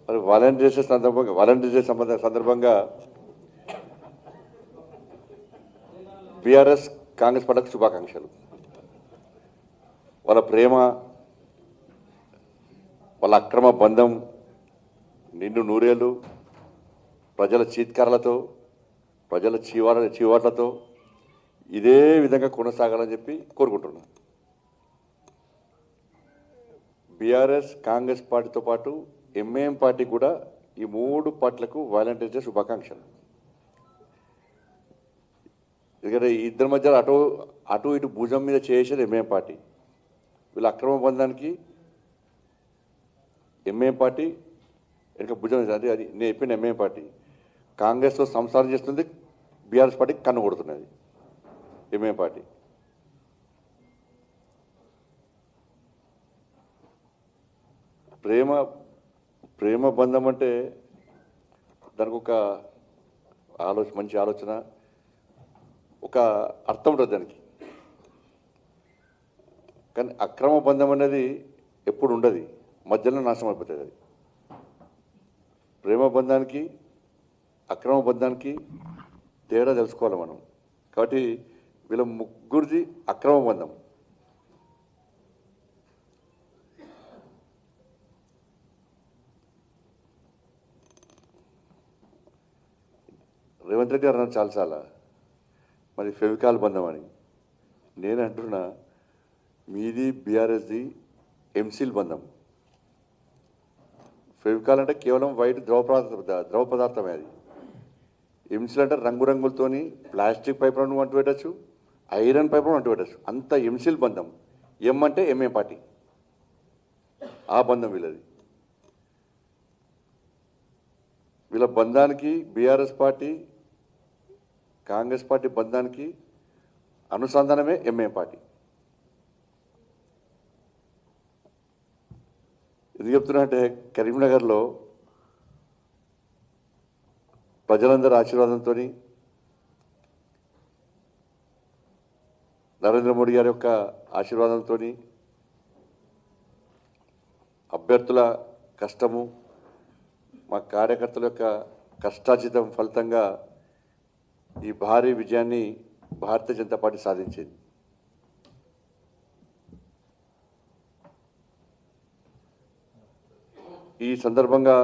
మరి volunteers day సందర్భంగా BRS Congress పార్టీకి శుభాకాంక్షలు. వాళ్ళ ప్రేమ, వాళ్ళ అక్రమ బంధం నిండు నూరేళ్ళు ప్రజల చీత్కారాలతో, ప్రజల చీవాట్లతో ఇదే విధంగా కొనసాగాలని చెప్పి కోరుకుంటున్నాను. బీఆర్ఎస్ కాంగ్రెస్ పార్టీతో పాటు ఎంఐఎం పార్టీ కూడా ఈ 3 పార్టీలకు వాలంటీర్స్ డే శుభాకాంక్షలు. ఎందుకంటే ఇద్దరి మధ్య అటు ఇటు భుజం మీద చేసేది ఎంఐఎం పార్టీ. వీళ్ళ అక్రమ బంధానికి ఎంఐఎం పార్టీ వెనుక భుజం, అంటే అది నేను చెప్పిన ఎంఐఎం పార్టీ కాంగ్రెస్తో సంసారం చేస్తుంది, బీఆర్ఎస్ పార్టీ కన్ను కొడుతున్నది ఎంఐఎం పార్టీ. ప్రేమ బంధం అంటే దానికి ఒక మంచి ఆలోచన, ఒక అర్థం ఉంటుంది దానికి. కానీ అక్రమ బంధం అనేది ఎప్పుడు ఉండదు, మధ్యలో నాశనం అయిపోతుంది అది. ప్రేమ బంధానికి అక్రమ బంధానికి తేడా తెలుసుకోవాలి మనం. కాబట్టి వీళ్ళ ముగ్గురిది అక్రమ బంధం. రేవంత్ రెడ్డి గారు అన్నారు చాలా మరి ఫెవికాల్ బంధం అని. నేను అంటున్నా మీది బీఆర్ఎస్ది ఎంసీల్ బంధం. ఫెవికాల్ అంటే కేవలం వైట్ ద్రవ పదార్థమే అది. ఎంసీల్ అంటే రంగురంగులతోని ప్లాస్టిక్ పైపులను అంటు పెట్టచ్చు, ఐరన్ పైపులను అంటు పెట్టచ్చు, అంత ఎంసీల్ బంధం. ఎం అంటే ఎంఏ పార్టీ, ఆ బంధం వీళ్ళది. వీళ్ళ బంధానికి బీఆర్ఎస్ పార్టీ కాంగ్రెస్ పార్టీ బంధానికి అనుసంధానమే ఎంఐఎం పార్టీ. ఎందుకు చెప్తున్నా అంటే కరీంనగర్లో ప్రజలందరి ఆశీర్వాదంతో, నరేంద్ర మోడీ గారి యొక్క ఆశీర్వాదంతో, అభ్యర్థుల కష్టము, మా కార్యకర్తల యొక్క కష్టార్జితం ఫలితంగా ఈ భారీ విజయాన్ని భారతీయ జనతా పార్టీ సాధించింది. ఈ సందర్భంగా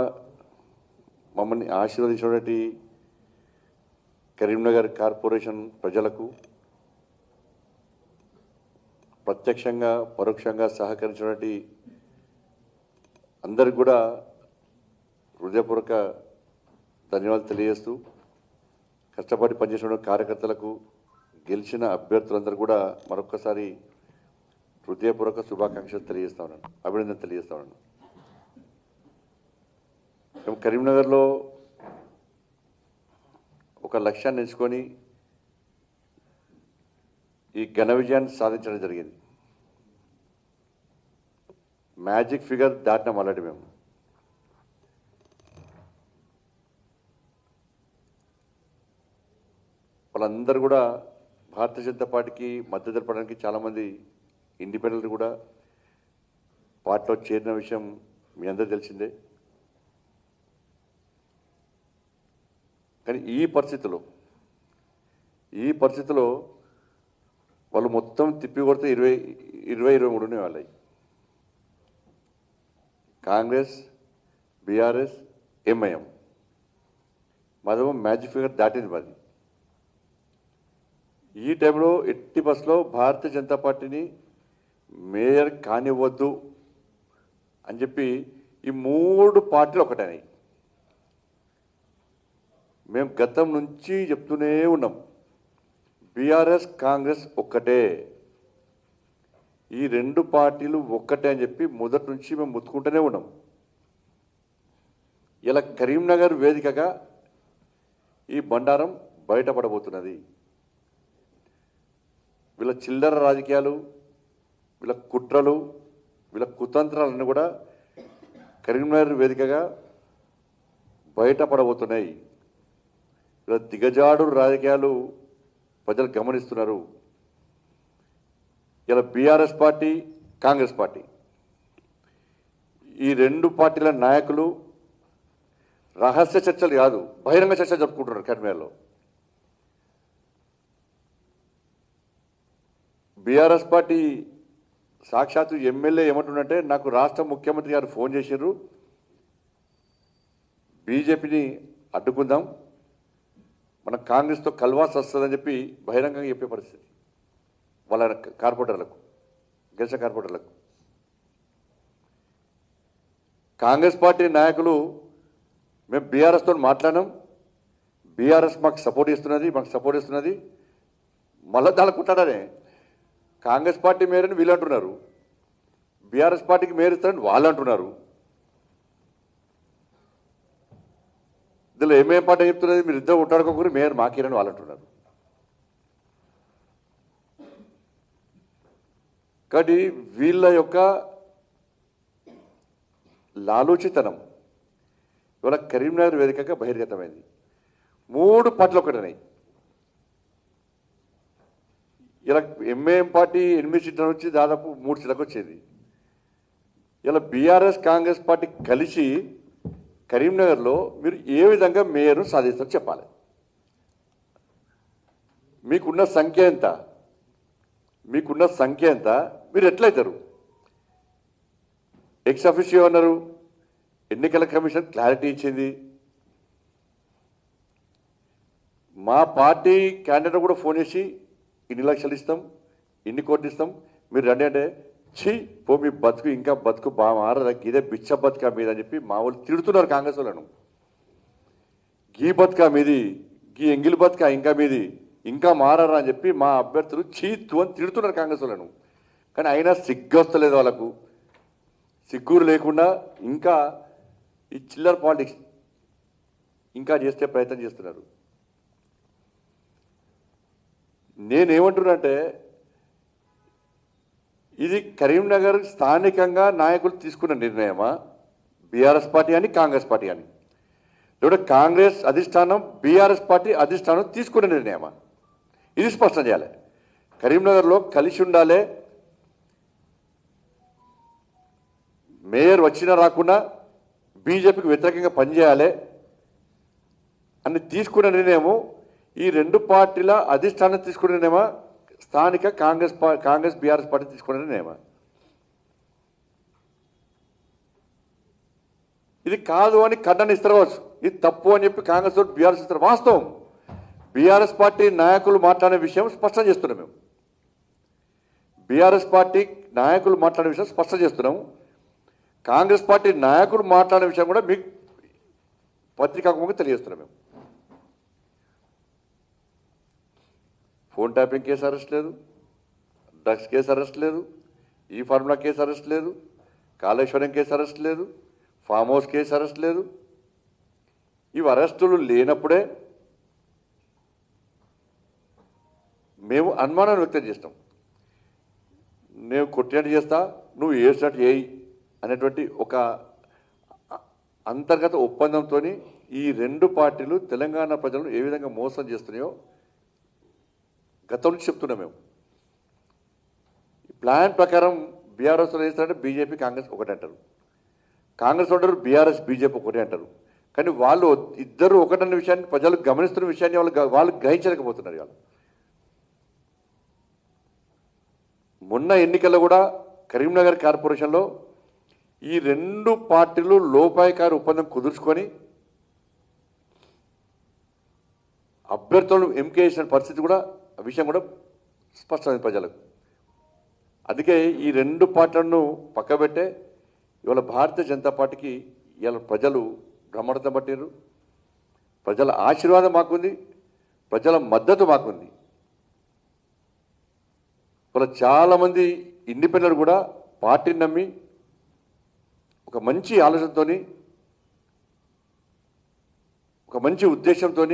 మమ్మల్ని ఆశీర్వదించినటువంటి కరీంనగర్ కార్పొరేషన్ ప్రజలకు, ప్రత్యక్షంగా పరోక్షంగా సహకరించినటువంటి అందరికి కూడా హృదయపూర్వక ధన్యవాదాలు తెలియజేస్తూ, కష్టపడి పనిచేసిన కార్యకర్తలకు, గెలిచిన అభ్యర్థులందరూ కూడా మరొక్కసారి హృదయపూర్వక శుభాకాంక్షలు తెలియజేస్తా ఉన్నాను, అభినందన తెలియజేస్తా ఉన్నాను. మేము కరీంనగర్లో ఒక లక్ష్యాన్ని ఎంచుకొని ఈ ఘన విజయాన్ని సాధించడం జరిగింది. మ్యాజిక్ ఫిగర్ దాటినాం ఆల్రెడీ మేము. వాళ్ళందరూ కూడా భారతీయ జనతా పార్టీకి మద్దతు తెలపడానికి చాలామంది ఇండిపెండెంట్ కూడా పార్టీలో చేరిన విషయం మీ అందరూ తెలిసిందే. కానీ ఈ పరిస్థితిలో వాళ్ళు మొత్తం తిప్పి కొడితే 23 ఉన్నాయి వాళ్ళవి. కాంగ్రెస్, బీఆర్ఎస్, ఎంఐఎం మాదేమో మ్యాజిక్ ఫిగర్ దాటింది మాది. ఈ టైంలో ఎట్టి బస్సులో భారతీయ జనతా పార్టీని మేయర్ కానివ్వద్దు అని చెప్పి ఈ 3 పార్టీలు ఒకటైనాయి. మేము గతం నుంచి చెప్తూనే ఉన్నాం, బీఆర్ఎస్ కాంగ్రెస్ ఒక్కటే, ఈ 2 పార్టీలు ఒక్కటే అని చెప్పి మొదటి నుంచి మేము ముత్తుకుంటూనే ఉన్నాం. ఇలా కరీంనగర్ వేదికగా ఈ బండారం బయటపడబోతున్నది. వీళ్ళ చిల్లర రాజకీయాలు, వీళ్ళ కుట్రలు, వీళ్ళ కుతంత్రాలన్నీ కూడా కరీంనగర్ వేదికగా బయటపడబోతున్నాయి. వీళ్ళ దిగజాడు రాజకీయాలు ప్రజలు గమనిస్తున్నారు. ఇలా బీఆర్ఎస్ పార్టీ, కాంగ్రెస్ పార్టీ ఈ 2 పార్టీల నాయకులు రహస్య చర్చలు కాదు, బహిరంగ చర్చలు జరుపుకుంటున్నారు అకాడమీలో. బీఆర్ఎస్ పార్టీ సాక్షాత్తు ఎమ్మెల్యే ఏమంటుందంటే, నాకు రాష్ట్ర ముఖ్యమంత్రి గారు ఫోన్ చేశారు, బీజేపీని అడ్డుకుందాం, మన కాంగ్రెస్తో కలవాల్సి వస్తుందని చెప్పి బహిరంగంగా చెప్పే పరిస్థితి వాళ్ళ కార్పొరేటర్లకు, గెలిచిన కార్పొరేటర్లకు. కాంగ్రెస్ పార్టీ నాయకులు మేము బీఆర్ఎస్తో మాట్లాడినాం, బీఆర్ఎస్ మాకు సపోర్ట్ ఇస్తున్నది, మళ్ళీ దానికి కుట్టాడనే కాంగ్రెస్ పార్టీ మేరని వీళ్ళు అంటున్నారు, బీఆర్ఎస్ పార్టీకి మేరు ఇస్తారని వాళ్ళు అంటున్నారు. ఇందులో ఏమేం పాట చెప్తున్నది, మీరు ఇద్దరు ఉంటాడుకోకూరి మేయర్ మాకేరని వాళ్ళు అంటున్నారు. కాబట్టి వీళ్ళ యొక్క లాలూచితనం ఇవాళ కరీంనగర్ వేదికగా బహిర్గతమైంది. 3 పార్టీలు ఒకటనాయి. ఇలా ఎంఏఎం పార్టీ 8 సీట్ల నుంచి దాదాపు 3 సీట్లకు వచ్చేది. ఇలా బీఆర్ఎస్ కాంగ్రెస్ పార్టీ కలిసి కరీంనగర్లో మీరు ఏ విధంగా మేయర్ను సాధిస్తారో చెప్పాలి. మీకున్న సంఖ్య ఎంత, మీరు ఎట్లయితారు? ఎక్స్ అఫీషియో అన్నారు, ఎన్నికల కమిషన్ క్లారిటీ ఇచ్చింది. మా పార్టీ క్యాండిడేట్ కూడా ఫోన్ చేసి ఇన్ని లక్షలు ఇస్తాం, ఇన్ని కోట్లు ఇస్తాం, మీరు రండి అంటే ఛీ పో మీ బతుకు ఇంకా బతుకు బాగా మారదా, ఇదే బిచ్చ బతుకా మీద అని చెప్పి మా వాళ్ళు తిడుతున్నారు కాంగ్రెస్ వాళ్ళను. గీ బతుకా మీది, గీ ఎంగిలి బతుకా ఇంకా మీది, ఇంకా మారరా అని చెప్పి మా అభ్యర్థులు చీత్తు అని తిడుతున్నారు కాంగ్రెస్ వాళ్ళను. కానీ అయినా సిగ్గు వస్తలేదు వాళ్ళకు. సిగ్గురు లేకుండా ఇంకా ఈ చిల్లర పాలిటిక్స్ ఇంకా చేస్తే ప్రయత్నం చేస్తున్నారు. నేనేమంటున్నానంటే, ఇది కరీంనగర్ స్థానికంగా నాయకులు తీసుకున్న నిర్ణయమా, బీఆర్ఎస్ పార్టీ అని కాంగ్రెస్ పార్టీ అని, లేదా కాంగ్రెస్ అధిష్టానం బీఆర్ఎస్ పార్టీ అధిష్టానం తీసుకున్న నిర్ణయమా? ఇది స్పష్టం చేయాలి. కరీంనగర్లో కలిసి ఉండాలి, మేయర్ వచ్చినా రాకుండా బీజేపీకి వ్యతిరేకంగా పనిచేయాలి అని తీసుకున్న నిర్ణయము ఈ 2 పార్టీల అధిష్టానం తీసుకున్న నిర్ణయమా, స్థానిక కాంగ్రెస్ బీఆర్ఎస్ పార్టీ తీసుకున్న నిర్ణయమా? ఇది కాదు అని ఖండన ఇస్తారు, ఇది తప్పు అని చెప్పి కాంగ్రెస్ బీఆర్ఎస్ ఇస్తారు. వాస్తవం, బీఆర్ఎస్ పార్టీ నాయకులు మాట్లాడే విషయం స్పష్టం చేస్తున్నాం మేము. బీఆర్ఎస్ పార్టీ నాయకులు మాట్లాడే విషయం స్పష్టం చేస్తున్నాము. కాంగ్రెస్ పార్టీ నాయకులు మాట్లాడే విషయం కూడా మీకు పత్రికాముఖంగా తెలియజేస్తున్నాం మేము. ఫోన్ ట్యాపింగ్ కేసు అరెస్ట్ లేదు, డ్రగ్స్ కేసు అరెస్ట్ లేదు, ఈ ఫార్ములా కేసు అరెస్ట్ లేదు, కాళేశ్వరం కేసు అరెస్ట్ లేదు, ఫామ్ హౌస్ కేసు అరెస్ట్ లేదు. ఇవి అరెస్టులు లేనప్పుడే మేము అనుమానాన్ని వ్యక్తం చేస్తాం. నేను కొట్టినట్టు చేస్తా, నువ్వు ఏసినట్టు చేయి అనేటువంటి ఒక అంతర్గత ఒప్పందంతో ఈ 2 పార్టీలు తెలంగాణ ప్రజలను ఏ విధంగా మోసం చేస్తున్నాయో గతం నుంచి చెప్తున్నాం మేము. ప్లాన్ ప్రకారం బీఆర్ఎస్లో చేస్తారంటే బీజేపీ కాంగ్రెస్ ఒకటి అంటారు, కాంగ్రెస్ అంటారు బీఆర్ఎస్ బీజేపీ ఒకటి అంటారు. కానీ వాళ్ళు ఇద్దరు ఒకటన్న విషయాన్ని ప్రజలు గమనిస్తున్న విషయాన్ని వాళ్ళు గ్రహించలేకపోతున్నారు. వాళ్ళు మొన్న ఎన్నికల్లో కూడా కరీంనగర్ కార్పొరేషన్లో ఈ 2 పార్టీలు లోపాయకారి ఒప్పందం కుదుర్చుకొని అభ్యర్థులను ఎంపిక చేసిన పరిస్థితి కూడా, విషయం కూడా స్పష్టమైంది ప్రజలకు. అందుకే ఈ 2 పార్టీలను పక్కబెట్టే ఇవాళ భారతీయ జనతా పార్టీకి ఇవాళ ప్రజలు బ్రహ్మరథం పట్టారు. ప్రజల ఆశీర్వాదం మాకుంది, ప్రజల మద్దతు మాకుంది. ఇవాళ చాలామంది ఇండిపెండెంట్ కూడా పార్టీని నమ్మి ఒక మంచి ఆలోచనతో, ఒక మంచి ఉద్దేశంతో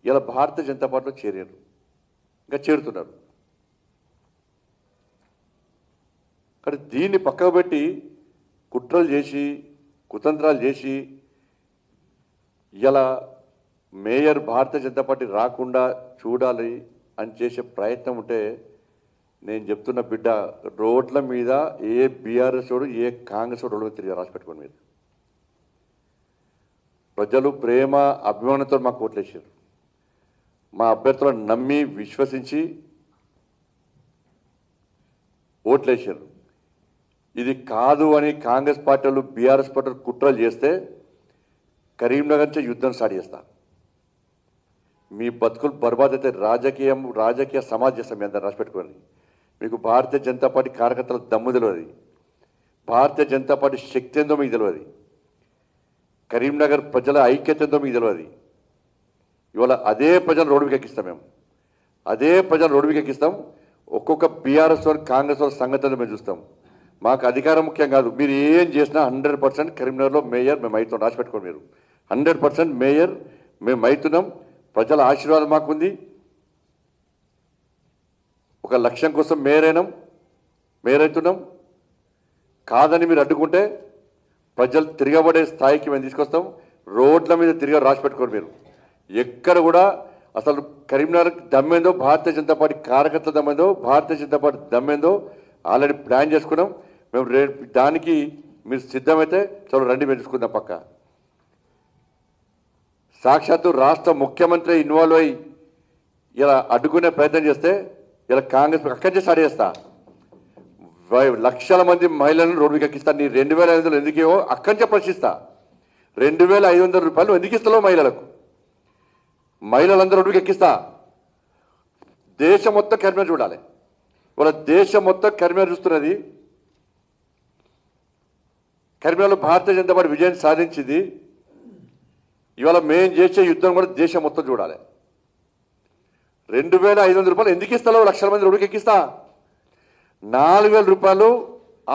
ఇలా భారతీయ జనతా పార్టీలో చేరారు, ఇంకా చేరుతున్నారు. కానీ దీన్ని పక్కకు పెట్టి కుట్రలు చేసి కుతంత్రాలు చేసి ఇలా మేయర్ భారతీయ జనతా పార్టీ రాకుండా చూడాలి అని చేసే ప్రయత్నం ఉంటే, నేను చెప్తున్న బిడ్డ, రోడ్ల మీద ఏ బీఆర్ఎస్ వాడు ఏ కాంగ్రెస్ వాడు తిరిగి రాసి పెట్టుకోండి. మీరు ప్రజలు ప్రేమ అభిమానంతో మాకు ఓట్లేసారు. మా అభ్యర్థులను నమ్మి విశ్వసించి ఓట్లేసారు. ఇది కాదు అని కాంగ్రెస్ పార్టీలు బీఆర్ఎస్ పార్టీలు కుట్రలు చేస్తే కరీంనగర్ నుంచి యుద్ధం స్టార్ట్ చేస్తా. మీ బతుకులు బర్బాద్ అయితే రాజకీయ సమాజ్ చేస్తాం. మీ అందరూ రాసి పెట్టుకోండి. మీకు భారతీయ జనతా పార్టీ కార్యకర్తల దమ్ము తెలియదు, భారతీయ జనతా పార్టీ శక్తి ఏందో మీకు తెలియదు, కరీంనగర్ ప్రజల ఐక్యత ఏందో మీకు తెలియదు. ఇవాళ అదే ప్రజలు రోడ్డు మీద ఎక్కిస్తాం. మేము అదే ప్రజలు రోడ్డు మీద ఎక్కిస్తాం. ఒక్కొక్క బీఆర్ఎస్ వారు కాంగ్రెస్ వారి సంగతులు మేము చూస్తాం. మాకు అధికారం ముఖ్యం కాదు. మీరు ఏం చేసినా 100% కరీంనగర్లో మేయర్ మేము అవుతాం. రాసి పెట్టుకోండి. మీరు 100% మేయర్ మేము అవుతున్నాం. ప్రజల ఆశీర్వాదం మాకుంది. ఒక లక్ష్యం కోసం మేయర్ అవుతున్నాం. కాదని మీరు అడ్డుకుంటే ప్రజలు తిరగబడే స్థాయికి మేము తీసుకొస్తాం. రోడ్ల మీద తిరిగి రాసి పెట్టుకోండి. మీరు ఎక్కడ కూడా అసలు కరీంనగర్ దమ్మేందో, భారతీయ జనతా పార్టీ కార్యకర్తల దమ్మేందో, Bharatiya Janata party దమ్మేందో already plan చేసుకున్నాం. మేము దానికి మీరు సిద్ధమైతే చలో రండి, మేము చూసుకుందాం. పక్క సాక్షాత్తు రాష్ట్ర ముఖ్యమంత్రి ఇన్వాల్వ్ అయ్యి ఇలా అడ్డుకునే ప్రయత్నం చేస్తే ఇలా కాంగ్రెస్ అక్కడి నుంచి స్టార్ట్ చేస్తా. లక్షల మంది మహిళలను రోడ్డు మీద ఎక్కిస్తా. నీ 2500 ఎందుకేవో అక్కడి నుంచే ప్రశ్నిస్తా. 2500 రూపాయలు ఎందుకు ఇస్తాలో మహిళలందరూ రోడ్డుకి ఎక్కిస్తా. దేశం మొత్తం కరీంనగర్ చూడాలి. వాళ్ళ దేశం మొత్తం కరీంనగర్ చూస్తున్నది. కరీంనగర్లో భారతీయ జనతా పార్టీ విజయం సాధించింది. ఇవాళ మేము చేసే యుద్ధం కూడా దేశం మొత్తం చూడాలి. 2500 రూపాయలు ఎందుకు ఇస్తాలో లక్షల మంది రోడ్డుకి ఎక్కిస్తా. 4000 రూపాయలు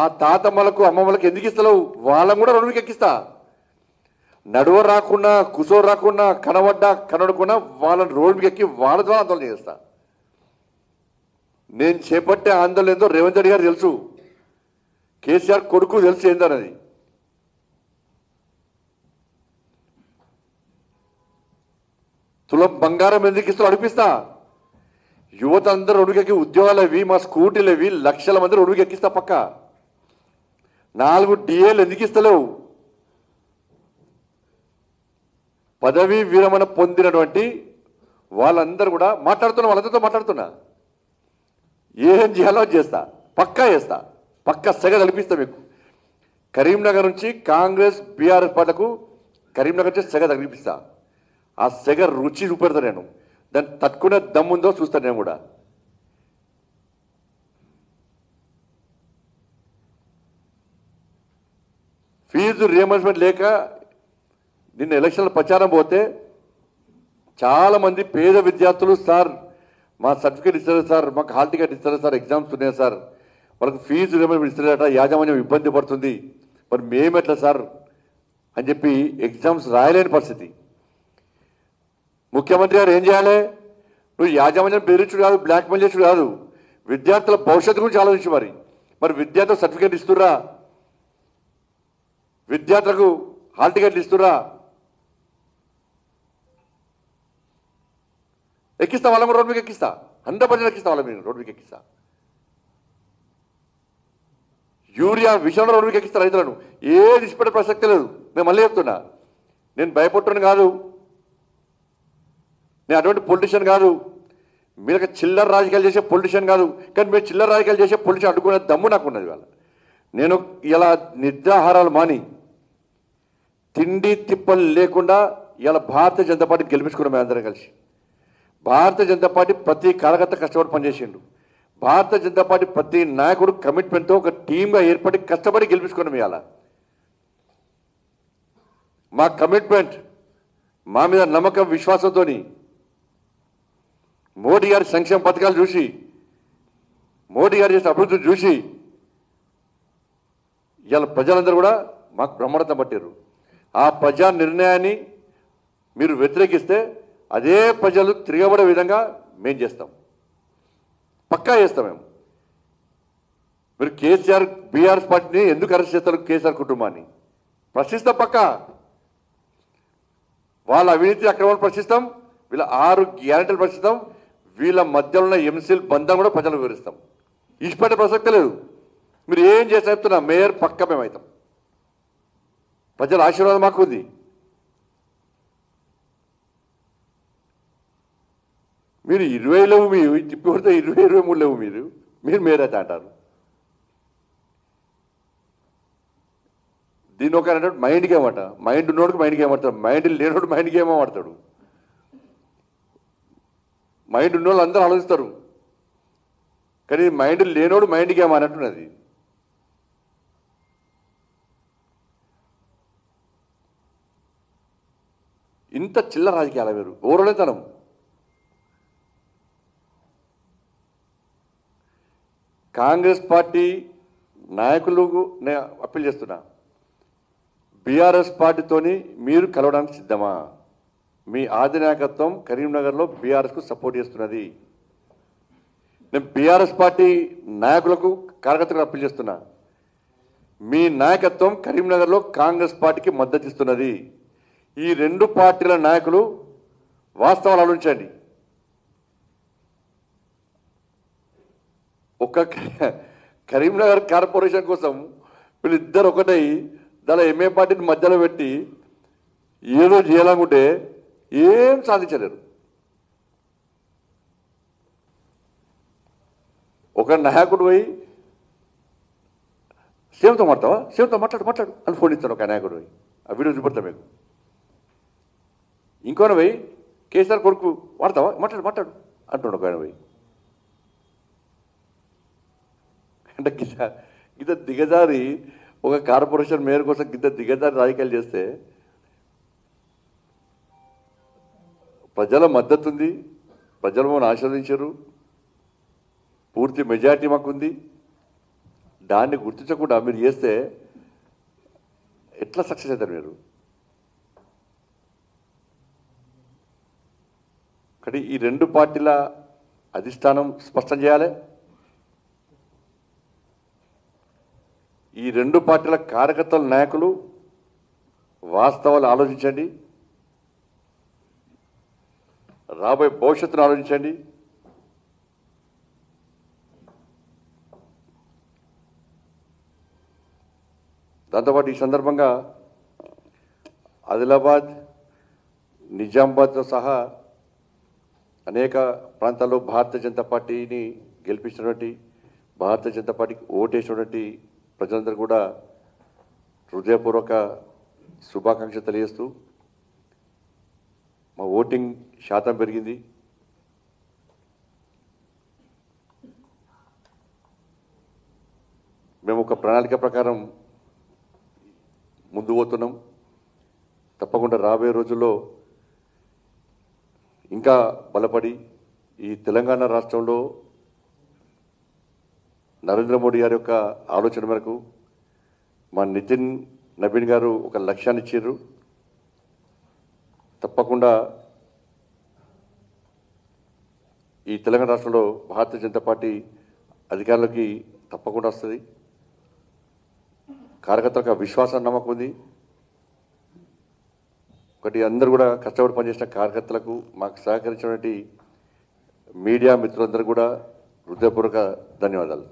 ఆ తాతమ్మలకు అమ్మమ్మలకు ఎందుకు ఇస్తాలో వాళ్ళని కూడా రోడ్డుకి ఎక్కిస్తా. నడువ రాకుండా, కుసో రాకుండా, కనబడకుండా వాళ్ళని రోడ్డుకి ఎక్కి వాళ్ళ ద్వారా ఆందోళన చేస్తా. నేను చేపట్టే ఆందోళన ఏందో రేవంత్ రెడ్డి గారు తెలుసు, కేసీఆర్ కొడుకు తెలుసు ఏందన్నది. తులం బంగారం ఎందుకు ఇస్తూ అడిపిస్తా. యువత అందరూ రోడ్డుకి ఉద్యోగాలు అవి, మా స్కూటీలు అవి, లక్షల మంది రోడ్డుకి ఎక్కిస్తా. పక్క 4 DAలు ఎందుకు ఇస్తలేవు. పదవీ విరమణ పొందినటువంటి వాళ్ళందరూ కూడా వాళ్ళందరితో మాట్లాడుతున్నా. ఏం చేయాలో చేస్తా, పక్కా చేస్తా, పక్కా సెగ తలిపిస్తా. మీకు కరీంనగర్ నుంచి కాంగ్రెస్ బీఆర్ఎస్ పార్టీలకు కరీంనగర్ నుంచి సెగ తగిలిపిస్తా. ఆ సెగ రుచి చూపెడతా. నేను దాన్ని తట్టుకునే దమ్ముందో చూస్తాను. నేను కూడా ఫీజు రియంబర్స్మెంట్ లేక నిన్న ఎలక్షన్ల ప్రచారం పోతే చాలామంది పేద విద్యార్థులు, సార్ మా సర్టిఫికేట్ ఇస్తారు సార్, మాకు హాల్ టికెట్ ఇస్తారు సార్, ఎగ్జామ్స్ ఉన్నాయి సార్, వాళ్ళకి ఫీజు రియంబర్స్మెంట్ ఇస్తారట, యాజమాన్యం ఇబ్బంది పడుతుంది, మరి మేమెట్లా సార్ అని చెప్పి ఎగ్జామ్స్ రాయలేని పరిస్థితి. ముఖ్యమంత్రి గారు ఏం చేయాలి? నువ్వు యాజమాన్యం బెదిరించుడు కాదు, బ్లాక్మెయిల్ చేసుడు కాదు, విద్యార్థుల భవిష్యత్తు గురించి ఆలోచించు. మరి విద్యార్థులకు సర్టిఫికేట్ ఇస్తుర్రా, విద్యార్థులకు హాల్ టికెట్లు ఇస్తుర్రా, ఎక్కిస్తా. వాళ్ళ కూడా రోడ్డు మీకు ఎక్కిస్తా, 100% ఎక్కిస్తా. వాళ్ళ మీరు రోడ్డు మీకు ఎక్కిస్తా. యూరియా విషయంలో రోడ్డు మీకు ఎక్కిస్తా. రైతులను ఏది ఇష్టపడే ప్రసక్తి లేదు. నేను మళ్ళీ చెప్తున్నా, నేను భయపడుతున్నాను కాదు, నేను అటువంటి పొలిటీషియన్ కాదు, మీరు చిల్లర రాజకీయాలు చేసే పొలిటీషియన్ కాదు. కానీ మీరు చిల్లర రాజకీయాలు చేసే పొలిటీషియన్ అడ్డుకునే దమ్ము నాకు ఉన్నది. వాళ్ళ నేను ఇలా నిద్రాహారాలు మాని తిండి తిప్పలు లేకుండా ఇలా భారతీయ జనతా పార్టీని గెలిపించుకున్నాం. మేము అందరం కలిసి భారతీయ జనతా పార్టీ ప్రతి కార్యకర్త కష్టపడి పనిచేసిండు. భారతీయ జనతా పార్టీ ప్రతి నాయకుడు కమిట్మెంట్తో ఒక టీమ్గా ఏర్పడి కష్టపడి గెలిపించుకున్నాం. ఇవాళ మా కమిట్మెంట్, మా మీద నమ్మకం, విశ్వాసంతో మోడీ గారి సంక్షేమ పథకాలు చూసి, మోడీ గారు చేసిన అభివృద్ధిని చూసి ఇవాళ ప్రజలందరూ కూడా మాకు బ్రహ్మరథం పట్టారు. ఆ ప్రజా నిర్ణయాన్ని మీరు వ్యతిరేకిస్తే అదే ప్రజలు తిరగబడే విధంగా మేము చేస్తాం, పక్కా చేస్తాం. మీరు కేసీఆర్ బీఆర్ఎస్ పార్టీని ఎందుకు అరెస్ట్ చేస్తారు? కేసీఆర్ కుటుంబాన్ని ప్రశ్నిస్తాం, పక్కా. వాళ్ళ అవినీతి అక్రమాలు ప్రశ్నిస్తాం, వీళ్ళ 6 గ్యారెంటీలు ప్రశ్నిస్తాం, వీళ్ళ మధ్యలో ఉన్న ఎంసీల్ బంధం కూడా ప్రజలకు వివరిస్తాం. ఇష్టపడే ప్రసక్తి లేదు. మీరు ఏం చేసి చెప్తున్నా మేయర్ పక్క మేము అవుతాం. ప్రజల ఆశీర్వాదం మాకు ఉంది. మీరు 20 లేవు, మీ తిప్పి కొడితే 23 లేవు, మీరు మేరైతే అంటారు. దీని ఒక మైండ్ గేమ్ అట. మైండ్ ఉన్నోడికి మైండ్ గేమ్ ఆడతాడు, మైండ్ లేనోడు మైండ్ గేమ్ ఆడతాడు. మైండ్ ఉన్నోళ్ళు అందరూ ఆలోచిస్తారు, కానీ మైండ్ లేనోడు మైండ్ గేమ్ అన్నట్టున్నది. ఇంత చిల్లర రాజకీయాల మీరు ఓరలేతనం. కాంగ్రెస్ పార్టీ నాయకులకు నేను అప్పీల్ చేస్తున్నా, బీఆర్ఎస్ పార్టీతోని మీరు కలవడానికి సిద్ధమా? మీ అధినాయకత్వం కరీంనగర్లో బీఆర్ఎస్కు సపోర్ట్ చేస్తున్నది. నేను బీఆర్ఎస్ పార్టీ నాయకులకు కార్యకర్తలకు అప్పీల్ చేస్తున్నా, మీ నాయకత్వం కరీంనగర్లో కాంగ్రెస్ పార్టీకి మద్దతు ఇస్తున్నది. ఈ రెండు పార్టీల నాయకులు వాస్తవాలు ఆలోచించండి. ఒక కరీంనగర్ కార్పొరేషన్ కోసం వీళ్ళిద్దరు ఒకటై దాని ఎంఏ పార్టీని మధ్యలో పెట్టి ఏదో చేయాలనుకుంటే ఏం సాధించలేరు. ఒక నాయకుడు పోయి సీఎంతో మాట్లాడతావా, సీఎంతో మాట్లాడు అని ఫోన్ ఇస్తాను ఒక నాయకుడు పోయి, ఆ వీడియో చూపెడతా మీకు. ఇంకోన పోయి కేసీఆర్ కొడుకు వాడతావా, మాట్లాడు అంటున్నాడు ఒక ఆయన పోయి. అంటే గిద్ద దిగజారి ఒక కార్పొరేషన్ మేయర్ కోసం గిద్ద దిగజారి రాజకీయాలు చేస్తే ప్రజల మద్దతు ఉంది, ప్రజలు మనం ఆశీర్వదించారు, పూర్తి మెజార్టీ మాకుంది. దాన్ని గుర్తించకుండా మీరు చేస్తే ఎట్లా సక్సెస్ అవుతారు మీరు? కానీ ఈ రెండు పార్టీల అధిష్టానం స్పష్టం చేయాలి. ఈ రెండు పార్టీల కార్యకర్తల నాయకులు వాస్తవాలు ఆలోచించండి, రాబోయే భవిష్యత్తును ఆలోచించండి. దాంతోపాటు ఈ సందర్భంగా ఆదిలాబాద్, నిజామాబాద్తో సహా అనేక ప్రాంతాల్లో భారతీయ జనతా పార్టీని గెలిపించినటువంటి, భారతీయ జనతా పార్టీకి ఓటేసినటువంటి ప్రజలందరూ కూడా హృదయపూర్వక శుభాకాంక్షలు తెలియజేస్తూ, మా ఓటింగ్ శాతం పెరిగింది. మేము ఒక ప్రణాళిక ప్రకారం ముందు పోతున్నాం. తప్పకుండా రాబోయే రోజుల్లో ఇంకా బలపడి ఈ తెలంగాణ రాష్ట్రంలో నరేంద్ర మోడీ గారి యొక్క ఆలోచన మేరకు మా నితిన్ నవీన్ గారు ఒక లక్ష్యాన్ని ఇచ్చారు. తప్పకుండా ఈ తెలంగాణ రాష్ట్రంలో భారతీయ జనతా పార్టీ అధికారులకి తప్పకుండా వస్తుంది. కార్యకర్తలకు విశ్వాసం, నమ్మకం ఉంది. ఒకటి, అందరూ కూడా కష్టపడి పనిచేసిన కార్యకర్తలకు, మాకు సహకరించినటువంటి మీడియా మిత్రులందరూ కూడా హృదయపూర్వక ధన్యవాదాలు.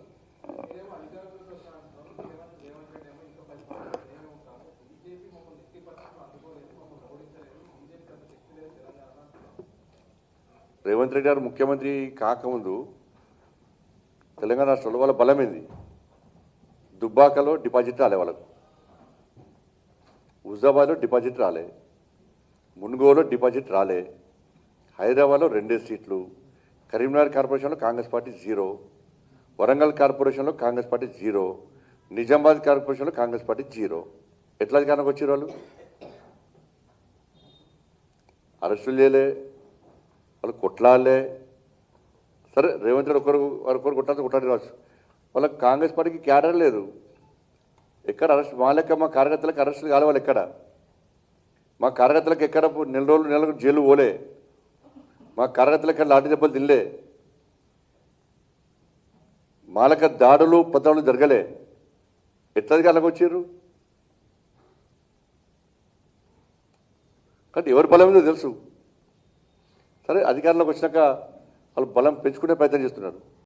రేవంత్ రెడ్డి గారు ముఖ్యమంత్రి కాకముందు తెలంగాణ రాష్ట్రంలో వాళ్ళ బలమైంది. దుబ్బాకలో డిపాజిట్ రాలే వాళ్ళకు, హుజాబాద్లో డిపాజిట్ రాలే, మున్గోలో డిపాజిట్ రాలే, హైదరాబాద్లో 2 సీట్లు, కరీంనగర్ కార్పొరేషన్లో కాంగ్రెస్ పార్టీ 0, వరంగల్ కార్పొరేషన్లో కాంగ్రెస్ పార్టీ 0, నిజామాబాద్ కార్పొరేషన్లో కాంగ్రెస్ పార్టీ 0. ఎట్లా అధికారంలోకి వచ్చారు వాళ్ళు? అరెస్టులు చేయలే, వాళ్ళు కొట్లాడలే. సరే, రేవంత్ రెడ్డి ఒకరు కొట్టాలి రావచ్చు. వాళ్ళకి కాంగ్రెస్ పార్టీకి క్యాడర్ లేదు. ఎక్కడ అరెస్ట్? మా లెక్క మా కార్యకర్తలకు అరెస్టులు కాలే. వాళ్ళు ఎక్కడ? మా కార్యకర్తలకు ఎక్కడ నెలకు జైలు పోలే, మా కార్యకర్తలకు ఎక్కడ లాఠీ దెబ్బలు తినలే, మా లెక్క దాడులు పత్రాలు జరగలే. ఎట్లా అధికారంలోకి వచ్చారు? కాబట్టి ఎవరి బలం ఉందో తెలుసు. సరే, అధికారంలోకి వచ్చినాక వాళ్ళు బలం పెంచుకునే ప్రయత్నం చేస్తున్నారు.